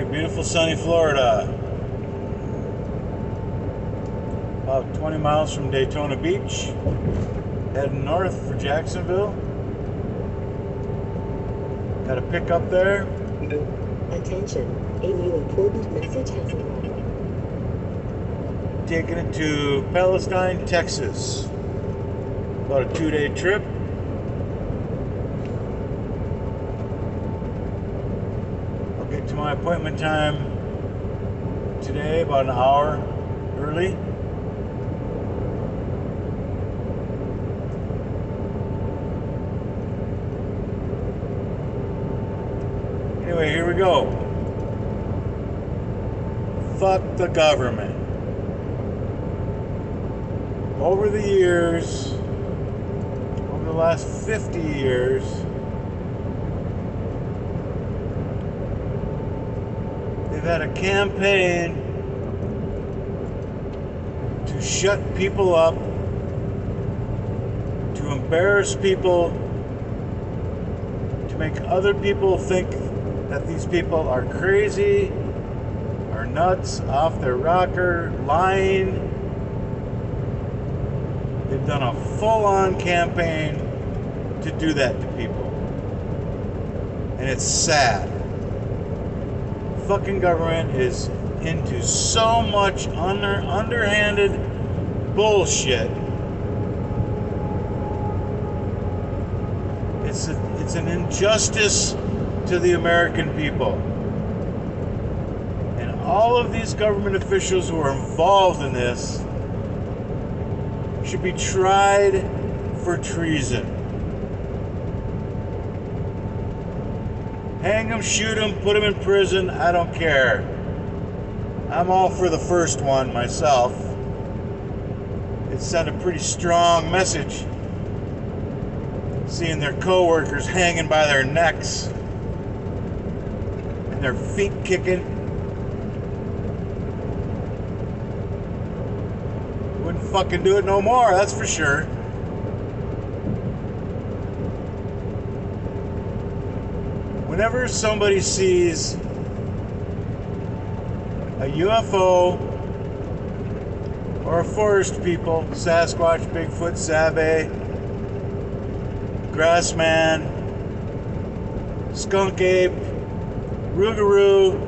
Alright, beautiful sunny Florida. About 20 miles from Daytona Beach. Heading north for Jacksonville. Got a pickup there. Attention, a new important message has arrived. Taking it to Palestine, Texas. About a 2-day trip. I'll get to my appointment time today about an hour early. Anyway, here we go. Fuck the government. Over the years, over the last 50 years, they've had a campaign to shut people up, to embarrass people, to make other people think that these people are crazy, are nuts, off their rocker, lying. They've done a full-on campaign to do that to people. And it's sad. Fucking government is into so much underhanded bullshit. It's an injustice to the American people. And all of these government officials who are involved in this should be tried for treason. Hang them, shoot them, put them in prison, I don't care. I'm all for the first one myself. It sent a pretty strong message, seeing their co-workers hanging by their necks and their feet kicking. Wouldn't fucking do it no more, that's for sure. Whenever somebody sees a UFO or a forest people, Sasquatch, Bigfoot, Sabe, Grassman, Skunk Ape, Rougarou,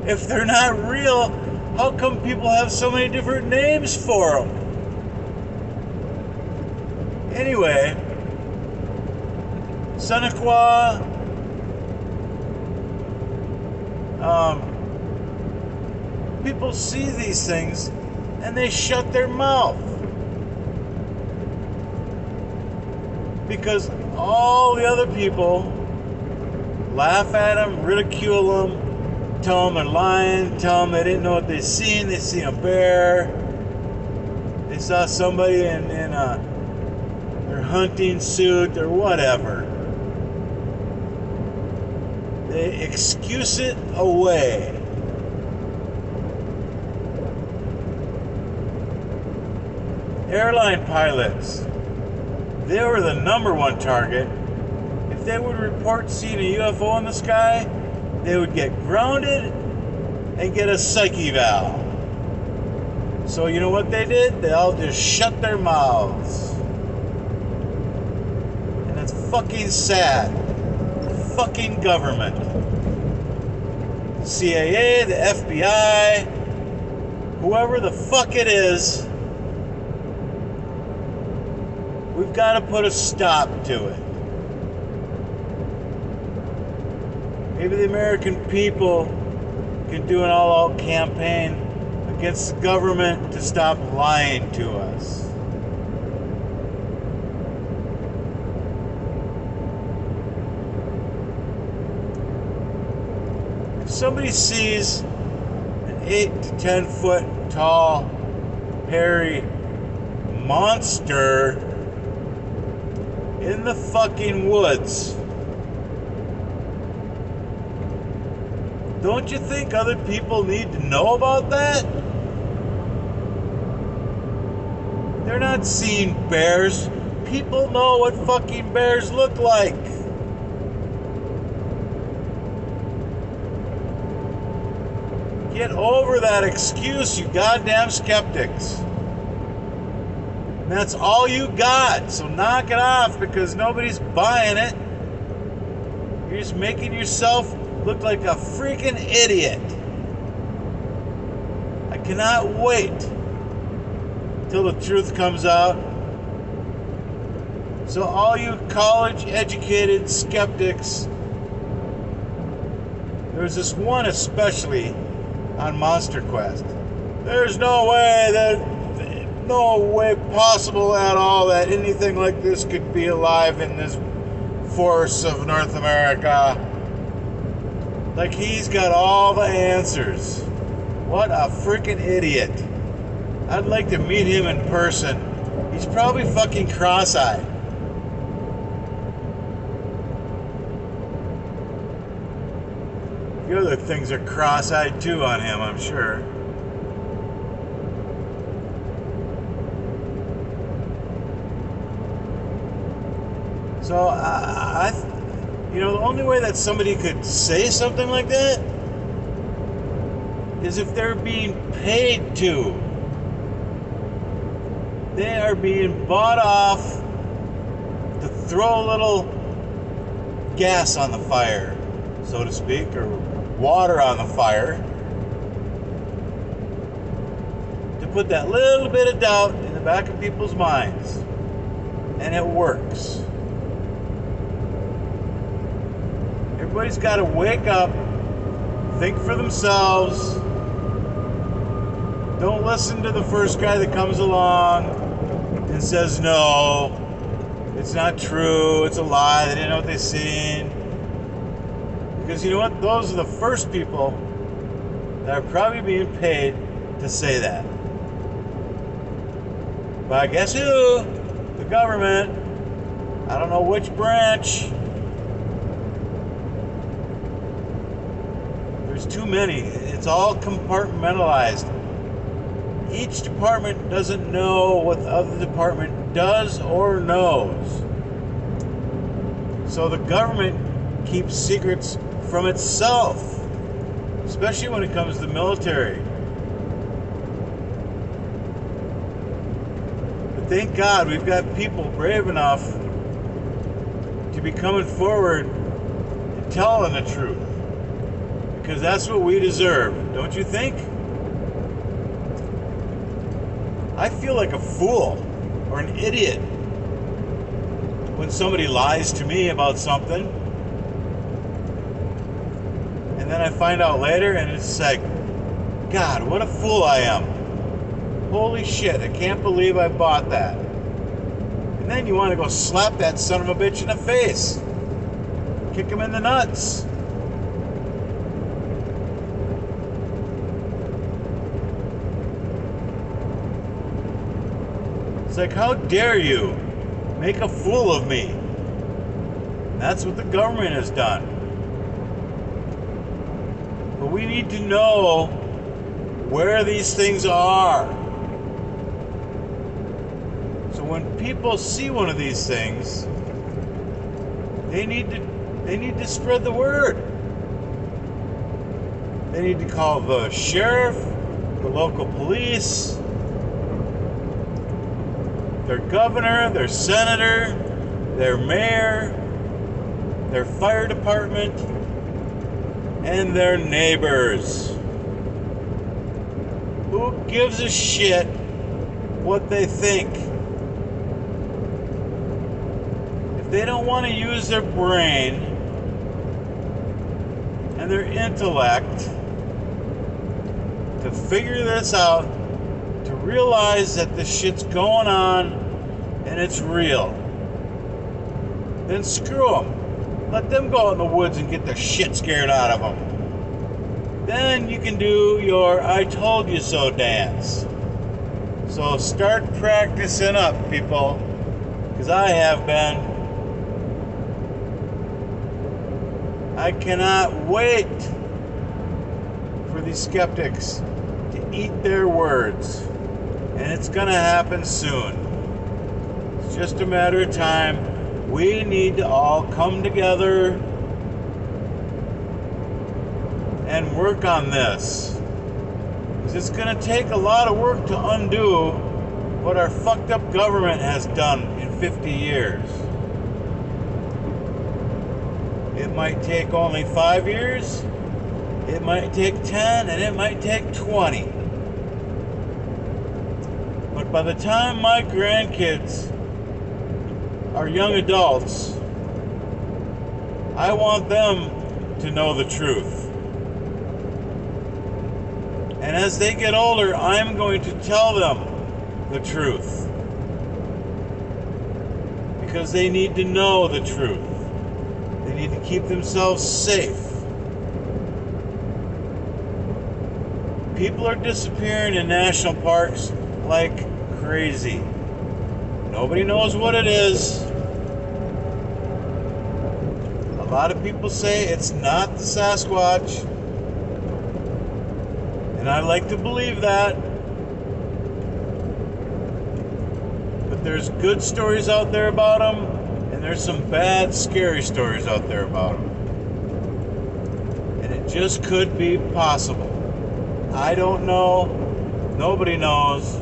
if they're not real, how come people have so many different names for them? Anyway, Senequa, people see these things and they shut their mouth. Because all the other people laugh at them, ridicule them, tell them they're lying, tell them they didn't know what they seen. They seen a bear. They saw somebody in their hunting suit or whatever. They excuse it away. Airline pilots, they were the #1 target. If they would report seeing a UFO in the sky, they would get grounded and get a psych eval. So you know what they did? They all just shut their mouths. And it's fucking sad. The fucking government. The CIA, the FBI, whoever the fuck it is, we've got to put a stop to it. Maybe the American people can do an all-out campaign against the government to stop lying to us. If somebody sees an 8 to 10 foot tall, hairy monster in the fucking woods, don't you think other people need to know about that? They're not seeing bears. People know what fucking bears look like. Get over that excuse, you goddamn skeptics. And that's all you got. So knock it off because nobody's buying it. You're just making yourself look like a freaking idiot. I cannot wait till the truth comes out. So all you college-educated skeptics, there's this one especially on Monster Quest. There's no way possible at all that anything like this could be alive in this force of North America. Like he's got all the answers. What a freaking idiot. I'd like to meet him in person. He's probably fucking cross-eyed. The other things are cross-eyed too on him, I'm sure. So, the only way that somebody could say something like that is if they're being paid to. They are being bought off to throw a little gas on the fire, so to speak, or water on the fire, to put that little bit of doubt in the back of people's minds. And it works. Everybody's got to wake up, think for themselves. Don't listen to the first guy that comes along and says, no, it's not true, it's a lie, they didn't know what they seen. Because you know what? Those are the first people that are probably being paid to say that. By guess who? The government. I don't know which branch. There's too many. It's all compartmentalized. Each department doesn't know what the other department does or knows. So the government keeps secrets from itself, especially when it comes to the military. But thank God we've got people brave enough to be coming forward and telling the truth. Because that's what we deserve, don't you think? I feel like a fool or an idiot when somebody lies to me about something, and then I find out later and it's like, God, what a fool I am. Holy shit, I can't believe I bought that. And then you want to go slap that son of a bitch in the face. Kick him in the nuts. It's like, how dare you make a fool of me? And that's what the government has done. But we need to know where these things are. So when people see one of these things, they need to spread the word. They need to call the sheriff, the local police, their governor, their senator, their mayor, their fire department, and their neighbors. Who gives a shit what they think? If they don't want to use their brain and their intellect to figure this out, to realize that this shit's going on and it's real, then screw them. Let them go out in the woods and get the shit scared out of them. Then you can do your I told you so dance. So start practicing up, people, because I have been. I cannot wait for these skeptics to eat their words. And it's going to happen soon. It's just a matter of time. We need to all come together and work on this. It's going to take a lot of work to undo what our fucked up government has done in 50 years. It might take only 5 years, it might take 10, and it might take 20. But by the time my grandkids are young adults, I want them to know the truth. And as they get older, I'm going to tell them the truth. Because they need to know the truth. They need to keep themselves safe. People are disappearing in national parks like crazy. Nobody knows what it is. A lot of people say it's not the Sasquatch. And I like to believe that. But there's good stories out there about them, and there's some bad, scary stories out there about them. And it just could be possible. I don't know. Nobody knows.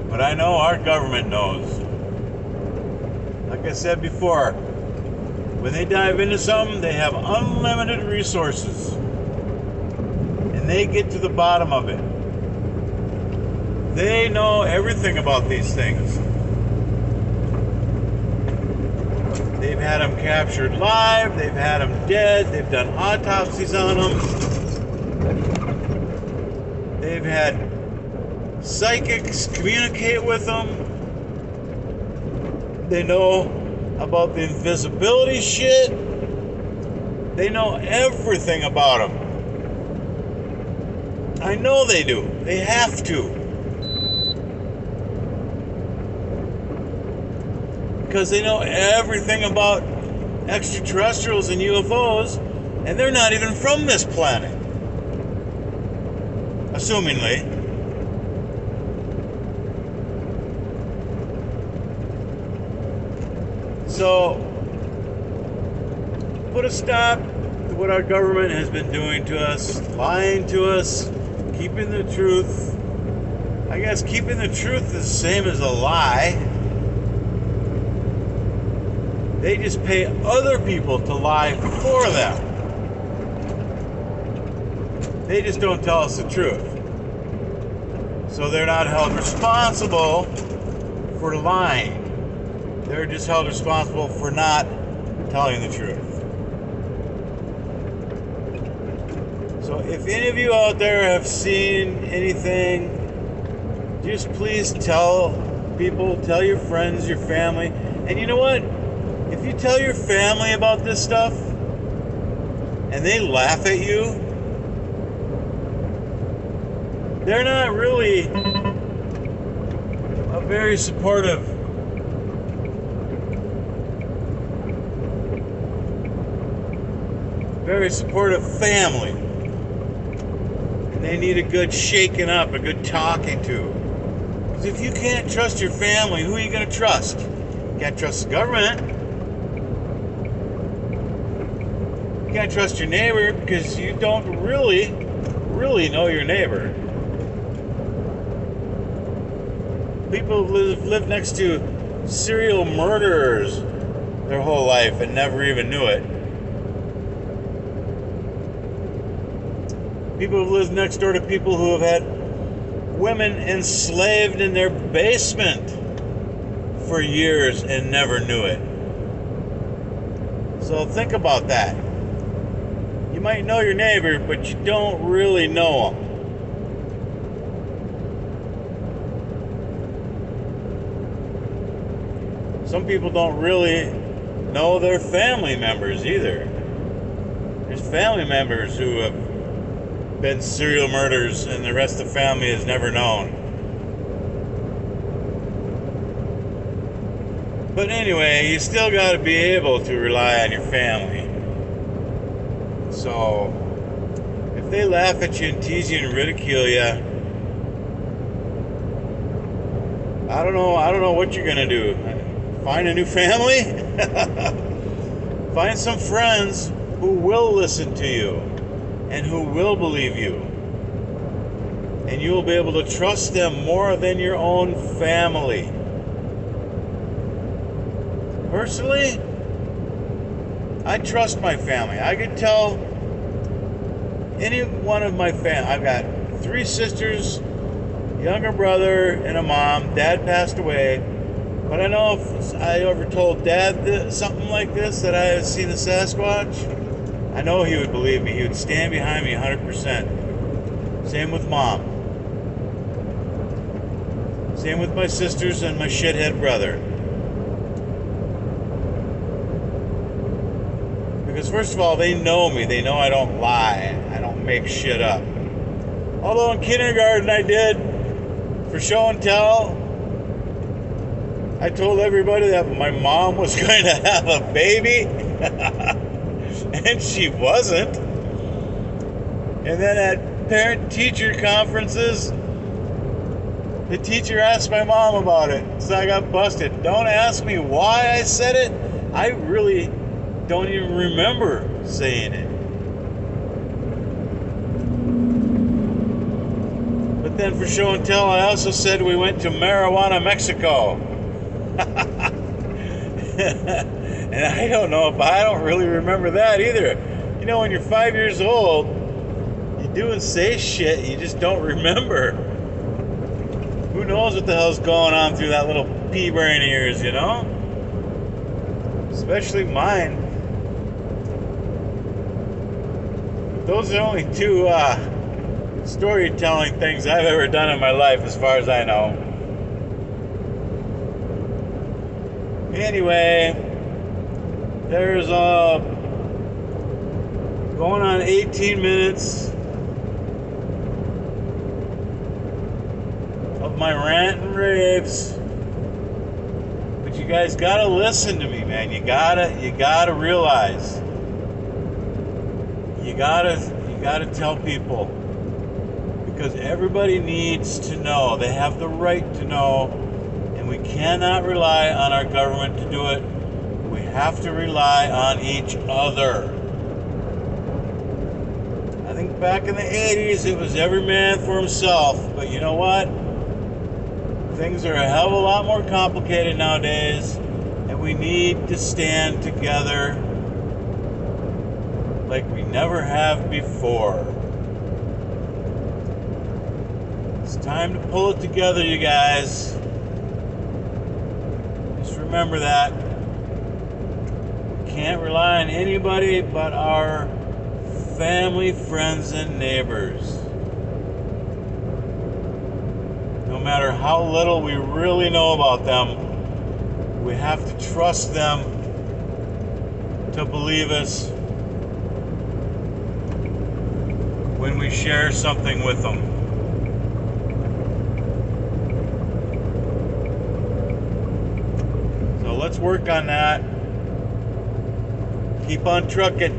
But I know our government knows. Like I said before, when they dive into something, they have unlimited resources. They get to the bottom of it. They know everything about these things. They've had them captured live, they've had them dead, they've done autopsies on them. They've had psychics communicate with them. They know about the invisibility shit. They know everything about them. I know they do. They have to. Because they know everything about extraterrestrials and UFOs, and they're not even from this planet. Assumingly. So, put a stop to what our government has been doing to us, lying to us, keeping the truth. I guess keeping the truth is the same as a lie. They just pay other people to lie for them. They just don't tell us the truth. So they're not held responsible for lying. They're just held responsible for not telling the truth. So if any of you out there have seen anything, just please tell people, tell your friends, your family. And you know what? If you tell your family about this stuff and they laugh at you, they're not really a very supportive family. And they need a good shaking up, a good talking to. Because if you can't trust your family, who are you going to trust? You can't trust the government. You can't trust your neighbor because you don't really know your neighbor. People live next to serial murderers their whole life and never even knew it. People who live next door to people who have had women enslaved in their basement for years and never knew it. So think about that. You might know your neighbor, but you don't really know him. Some people don't really know their family members either. There's family members who have been serial murderers and the rest of the family has never known. But anyway, you still got to be able to rely on your family. So, if they laugh at you and tease you and ridicule you, I don't know what you're gonna do. Find a new family? Find some friends who will listen to you and who will believe you. and you will be able to trust them more than your own family. Personally, I trust my family. I could tell any one of my family. I've got 3 sisters, younger brother, and a mom. Dad passed away. But I know if I ever told Dad something like this, that I had seen a Sasquatch, I know he would believe me. He would stand behind me 100%. Same with Mom. Same with my sisters and my shithead brother. Because first of all, they know me. They know I don't lie. I don't make shit up. Although in kindergarten I did, for show and tell, I told everybody that my mom was going to have a baby. And she wasn't. And then at parent-teacher conferences, the teacher asked my mom about it. So I got busted. Don't ask me why I said it. I really don't even remember saying it. But then for show and tell, I also said we went to Marijuana, Mexico. And I don't know if I don't really remember that either. You know, when you're 5 years old, you do and say shit you just don't remember. Who knows what the hell's going on through that little pea brain of yours, you know? Especially mine. Those are only 2 storytelling things I've ever done in my life, as far as I know. Anyway, there's going on 18 minutes of my rant and raves. But you guys gotta listen to me, man. You gotta realize. You gotta tell people, because everybody needs to know. They have the right to know, and we cannot rely on our government to do it. We have to rely on each other. I think back in the 80s it was every man for himself, but you know what? Things are a hell of a lot more complicated nowadays, and we need to stand together like we never have before. It's time to pull it together, you guys. Just remember that. We can't rely on anybody but our family, friends, and neighbors. No matter how little we really know about them, we have to trust them to believe us when we share something with them. So let's work on that. Keep on trucking.